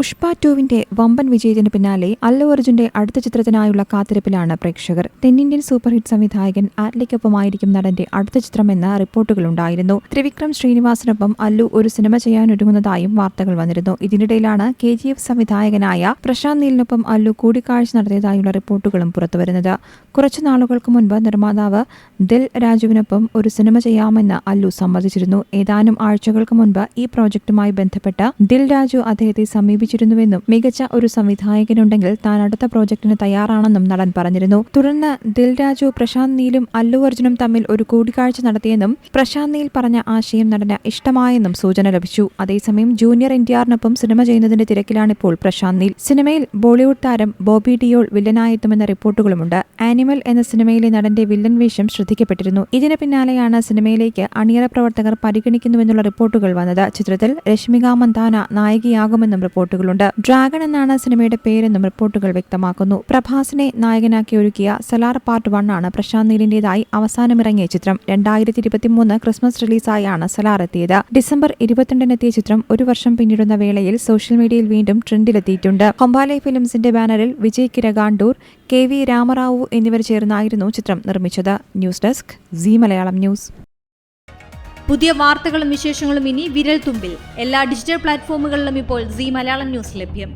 പുഷ്പ 2വിന്റെ വമ്പൻ വിജയത്തിന് പിന്നാലെ അല്ലു അർജുന്റെ അടുത്ത ചിത്രത്തിനായുള്ള കാത്തിരിപ്പിലാണ് പ്രേക്ഷകർ. തെന്നിന്ത്യൻ സൂപ്പർ ഹിറ്റ് സംവിധായകൻ ആറ്റ്ലിക്കൊപ്പമായിരിക്കും നടന്റെ അടുത്ത ചിത്രമെന്ന റിപ്പോർട്ടുകളുണ്ടായിരുന്നു. ത്രിവിക്രം ശ്രീനിവാസനൊപ്പം അല്ലു ഒരു സിനിമ ചെയ്യാനൊരുങ്ങുന്നതായും വാർത്തകൾ വന്നിരുന്നു. ഇതിനിടയിലാണ് KGF സംവിധായകനായ പ്രശാന്ത് നീലിനൊപ്പം അല്ലു കൂടിക്കാഴ്ച നടത്തിയതായുള്ള റിപ്പോർട്ടുകളും പുറത്തുവരുന്നത്. കുറച്ചു നാളുകൾക്ക് മുൻപ് നിർമ്മാതാവ് ദിൽ രാജുവിനൊപ്പം ഒരു സിനിമ ചെയ്യാമെന്ന് അല്ലു സമ്മതിച്ചിരുന്നു. ഏതാനും ആഴ്ചകൾക്ക് മുൻപ് ഈ പ്രോജക്റ്റുമായി ബന്ധപ്പെട്ട് ദിൽ രാജു അദ്ദേഹത്തെ സമീപിച്ചിരുന്നുവെന്നും മികച്ച ഒരു സംവിധായകനുണ്ടെങ്കിൽ താൻ അടുത്ത പ്രോജക്ടിന് തയ്യാറാണെന്നും നടൻ പറഞ്ഞിരുന്നു. തുടർന്ന് ദിൽ രാജു, പ്രശാന്ത് നീലും അല്ലു അർജുനും തമ്മിൽ ഒരു കൂടിക്കാഴ്ച നടത്തിയെന്നും പ്രശാന്ത് നീൽ പറഞ്ഞ ആശയം നടന് ഇഷ്ടമായെന്നും സൂചന ലഭിച്ചു. അതേസമയം ജൂനിയർ NTRനൊപ്പം സിനിമ ചെയ്യുന്നതിന്റെ തിരക്കിലാണിപ്പോൾ പ്രശാന്ത് നീൽ. സിനിമയിൽ ബോളിവുഡ് താരം ബോബി ഡിയോൾ വില്ലനായെത്തുമെന്ന റിപ്പോർട്ടുകളുമുണ്ട്. ആനിമൽ എന്ന സിനിമയിലെ നടന്റെ വില്ലൻ വേഷം ശ്രദ്ധിക്കപ്പെട്ടിരുന്നു. ഇതിന് പിന്നാലെയാണ് സിനിമയിലേക്ക് അണിയറ പ്രവർത്തകർ പരിഗണിക്കുന്നുവെന്നുള്ള റിപ്പോർട്ടുകൾ വന്നത്. ചിത്രത്തിൽ രശ്മിക മന്ദാന നായികയാകുമെന്നും റിപ്പോർട്ടുകളുണ്ട്. ഡ്രാഗൺ എന്നാണ് സിനിമയുടെ പേരെന്നും റിപ്പോർട്ടുകൾ വ്യക്തമാക്കുന്നു. പ്രഭാസിനെ നായകനാക്കി ഒരുക്കിയ സലാർ പാർട്ട് 1 ആണ് പ്രശാന്ത് നീലിന്റേതായി അവസാനമിറങ്ങിയ ചിത്രം. 2023 ക്രിസ്മസ് റിലീസായാണ് സലാർ എത്തിയത്. ഡിസംബർ 22 എത്തിയ ചിത്രം ഒരു വർഷം പിന്നിടുന്ന വേളയിൽ സോഷ്യൽ മീഡിയയിൽ വീണ്ടും ട്രെൻഡിലെത്തിയിട്ടുണ്ട്. ഹൊമ്പാലെ ഫിലിംസിന്റെ ബാനറിൽ വിജയ് കിരഗാണ്ടൂർ, KV രാമറാവു എന്നിവർ ചേർന്നായിരുന്നു ചിത്രം നിർമ്മിച്ചത്. News desk Zee Malayalam news. പുതിയ വാർത്തകളും വിശേഷങ്ങളും ഇനി വിരൽ തുമ്പിൽ. എല്ലാ ഡിജിറ്റൽ പ്ലാറ്റ്ഫോമുകളിലും ഇപ്പോൾ സീ മലയാളം ന്യൂസ് ലഭ്യം.